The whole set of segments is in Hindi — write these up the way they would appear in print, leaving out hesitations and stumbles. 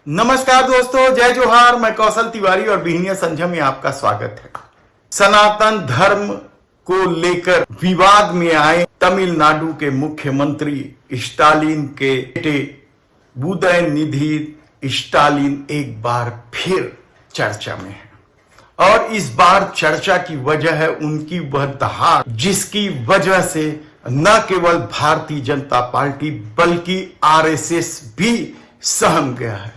नमस्कार दोस्तों, जय जोहार। मैं कौशल तिवारी और बिहनिया संझा में आपका स्वागत है। सनातन धर्म को लेकर विवाद में आए तमिलनाडु के मुख्यमंत्री स्टालिन के बेटे उदयनिधि स्टालिन एक बार फिर चर्चा में है और इस बार चर्चा की वजह है उनकी वह दहाड़, जिसकी वजह से न केवल भारतीय जनता पार्टी बल्कि आरएसएस भी सहम गया है।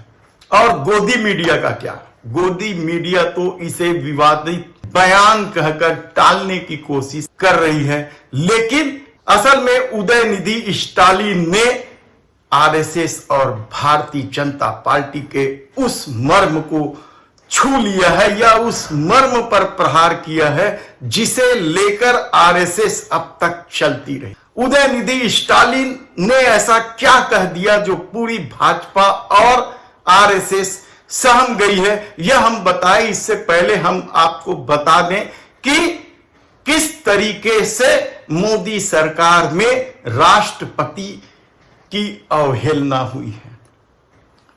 और गोदी मीडिया का क्या, गोदी मीडिया तो इसे विवादित बयान कहकर टालने की कोशिश कर रही है, लेकिन असल में उदयनिधि स्टालिन ने आरएसएस और भारतीय जनता पार्टी के उस मर्म को छू लिया है या उस मर्म पर प्रहार किया है जिसे लेकर आरएसएस अब तक चलती रही। उदयनिधि स्टालिन ने ऐसा क्या कह दिया जो पूरी भाजपा और आरएसएस सहम गई है, यह हम बताएं। इससे पहले हम आपको बता दें कि किस तरीके से मोदी सरकार में राष्ट्रपति की अवहेलना हुई है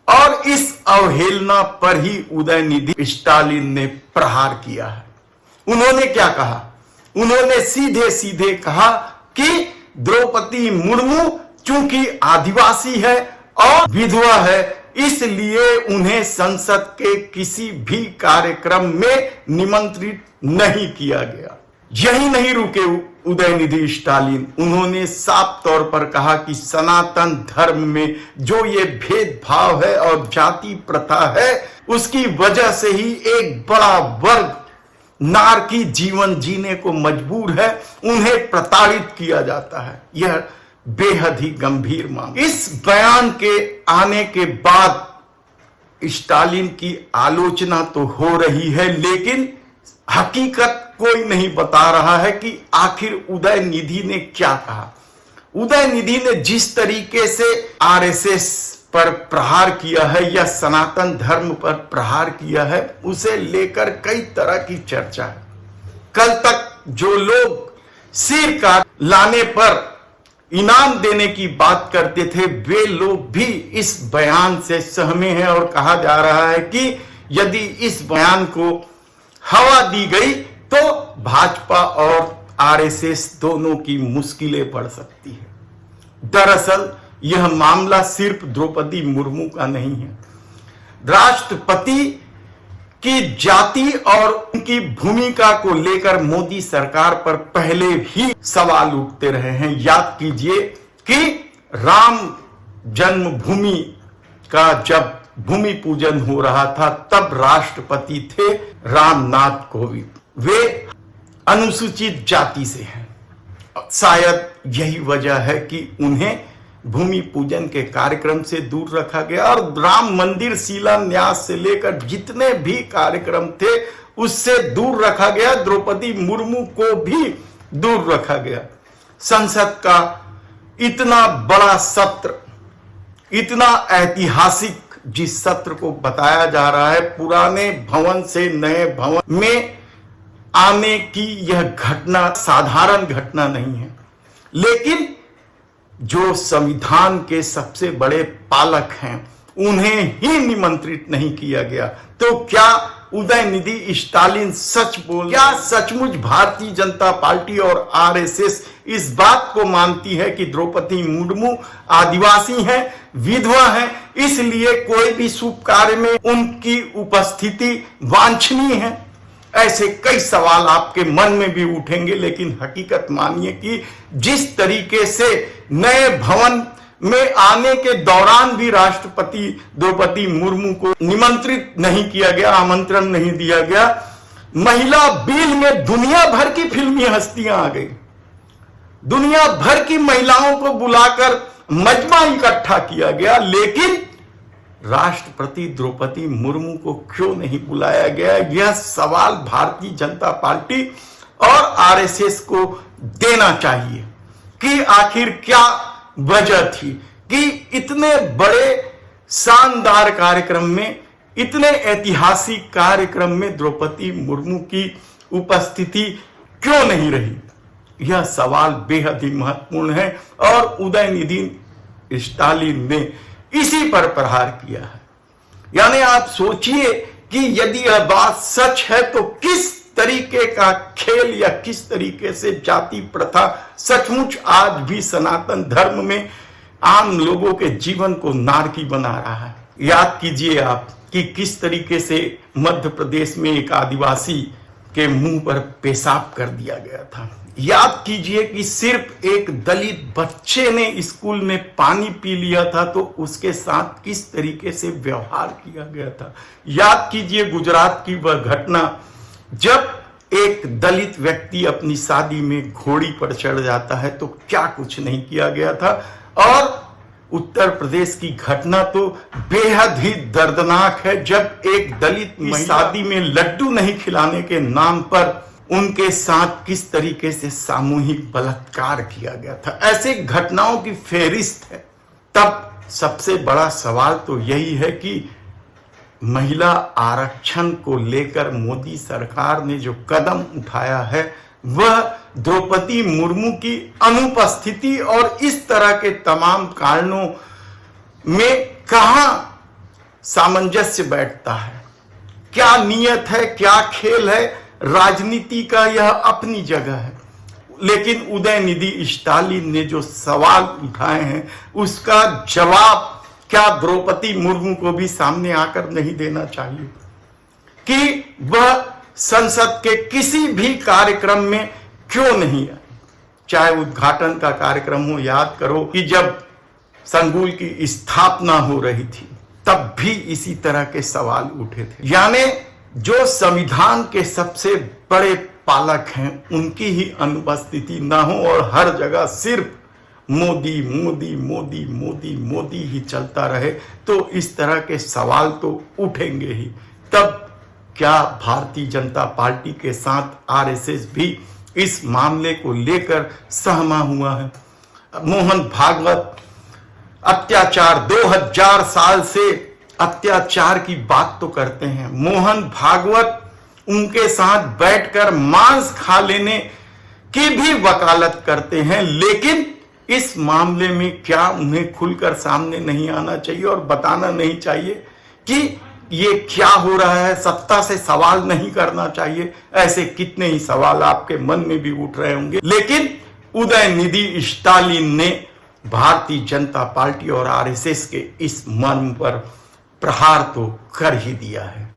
और इस अवहेलना पर ही उदयनिधि स्टालिन ने प्रहार किया है। उन्होंने क्या कहा? उन्होंने सीधे सीधे कहा कि द्रौपदी मुर्मू चूंकि आदिवासी है और विधवा है, इसलिए उन्हें संसद के किसी भी कार्यक्रम में निमंत्रित नहीं किया गया। यही नहीं रुके उदयनिधि स्टालिन, उन्होंने साफ तौर पर कहा कि सनातन धर्म में जो ये भेदभाव है और जाति प्रथा है, उसकी वजह से ही एक बड़ा वर्ग नारकी जीवन जीने को मजबूर है, उन्हें प्रताड़ित किया जाता है। यह बेहद ही गंभीर मामला। इस बयान के आने के बाद स्टालिन की आलोचना तो हो रही है, लेकिन हकीकत कोई नहीं बता रहा है कि आखिर उदयनिधि ने क्या कहा। उदयनिधि ने जिस तरीके से आरएसएस पर प्रहार किया है या सनातन धर्म पर प्रहार किया है, उसे लेकर कई तरह की चर्चा है। कल तक जो लोग सिर काट लाने पर इनाम देने की बात करते थे, वे लोग भी इस बयान से सहमे हैं और कहा जा रहा है कि यदि इस बयान को हवा दी गई तो भाजपा और आरएसएस दोनों की मुश्किलें बढ़ सकती है। दरअसल यह मामला सिर्फ द्रौपदी मुर्मू का नहीं है। राष्ट्रपति की जाति और उनकी भूमिका को लेकर मोदी सरकार पर पहले भी सवाल उठते रहे हैं। याद कीजिए कि राम जन्मभूमि का जब भूमि पूजन हो रहा था, तब राष्ट्रपति थे रामनाथ कोविंद। वे अनुसूचित जाति से हैं। शायद यही वजह है कि उन्हें भूमि पूजन के कार्यक्रम से दूर रखा गया और राम मंदिर शिलान्यास से लेकर जितने भी कार्यक्रम थे उससे दूर रखा गया। द्रौपदी मुर्मू को भी दूर रखा गया। संसद का इतना बड़ा सत्र, इतना ऐतिहासिक जिस सत्र को बताया जा रहा है, पुराने भवन से नए भवन में आने की यह घटना साधारण घटना नहीं है, लेकिन जो संविधान के सबसे बड़े पालक हैं उन्हें ही निमंत्रित नहीं किया गया। तो क्या उदयनिधि स्टालिन सच बोल, क्या सचमुच भारतीय जनता पार्टी और आरएसएस इस बात को मानती है कि द्रौपदी मुर्मू आदिवासी हैं, विधवा हैं, इसलिए कोई भी शुभ कार्य में उनकी उपस्थिति वांछनीय है? ऐसे कई सवाल आपके मन में भी उठेंगे, लेकिन हकीकत मानिए कि जिस तरीके से नए भवन में आने के दौरान भी राष्ट्रपति द्रौपदी मुर्मू को निमंत्रित नहीं किया गया, आमंत्रण नहीं दिया गया। महिला बिल में दुनिया भर की फिल्मी हस्तियां आ गई, दुनिया भर की महिलाओं को बुलाकर मजमा इकट्ठा किया गया, लेकिन राष्ट्रपति द्रौपदी मुर्मू को क्यों नहीं बुलाया गया? यह सवाल भारतीय जनता पार्टी और आरएसएस को देना चाहिए कि आखिर क्या वजह थी कि इतने बड़े शानदार कार्यक्रम में, इतने ऐतिहासिक कार्यक्रम में द्रौपदी मुर्मू की उपस्थिति क्यों नहीं रही? यह सवाल बेहद ही महत्वपूर्ण है और उदयनिधि स्टालिन ने इसी पर प्रहार किया है। यानी आप सोचिए कि यदि यह बात सच है तो किस तरीके का खेल या किस तरीके से जाति प्रथा सचमुच आज भी सनातन धर्म में आम लोगों के जीवन को नारकी बना रहा है। याद कीजिए आप कि किस तरीके से मध्य प्रदेश में एक आदिवासी के मुंह पर पेशाब कर दिया गया था। याद कीजिए कि सिर्फ एक दलित बच्चे ने स्कूल में पानी पी लिया था तो उसके साथ किस तरीके से व्यवहार किया गया था। याद कीजिए गुजरात की वह घटना जब एक दलित व्यक्ति अपनी शादी में घोड़ी पर चढ़ जाता है तो क्या कुछ नहीं किया गया था। और उत्तर प्रदेश की घटना तो बेहद ही दर्दनाक है जब एक दलित शादी में लड्डू नहीं खिलाने के नाम पर उनके साथ किस तरीके से सामूहिक बलात्कार किया गया था। ऐसे घटनाओं की फेहरिस्त है। तब सबसे बड़ा सवाल तो यही है कि महिला आरक्षण को लेकर मोदी सरकार ने जो कदम उठाया है वह द्रौपदी मुर्मू की अनुपस्थिति और इस तरह के तमाम कारणों में कहां सामंजस्य बैठता है। क्या नियत है, क्या खेल है, राजनीति का यह अपनी जगह है। लेकिन उदयनिधि स्टालिन ने जो सवाल उठाए हैं उसका जवाब क्या द्रौपदी मुर्मू को भी सामने आकर नहीं देना चाहिए कि वह संसद के किसी भी कार्यक्रम में क्यों नहीं आए, चाहे उद्घाटन का कार्यक्रम हो। याद करो कि जब संकुल की स्थापना हो रही थी तब भी इसी तरह के सवाल उठे थे। यानी जो संविधान के सबसे बड़े पालक हैं उनकी ही अनुपस्थिति ना हो और हर जगह सिर्फ मोदी मोदी मोदी मोदी मोदी ही चलता रहे तो इस तरह के सवाल तो उठेंगे ही। तब क्या भारतीय जनता पार्टी के साथ आरएसएस भी इस मामले को लेकर सहमा हुआ है। मोहन भागवत अत्याचार 2000 साल से अत्याचार की बात तो करते हैं। मोहन भागवत उनके साथ बैठकर मांस खा लेने की भी वकालत करते हैं। लेकिन इस मामले में क्या उन्हें खुलकर सामने नहीं आना चाहिए और बताना नहीं चाहिए कि ये क्या हो रहा है, सत्ता से सवाल नहीं करना चाहिए। ऐसे कितने ही सवाल आपके मन में भी उठ रहे होंगे। लेकिन उदयनिधि स्टालिन ने भारतीय जनता पार्टी और आरएसएस के इस मर्म पर प्रहार तो कर ही दिया है।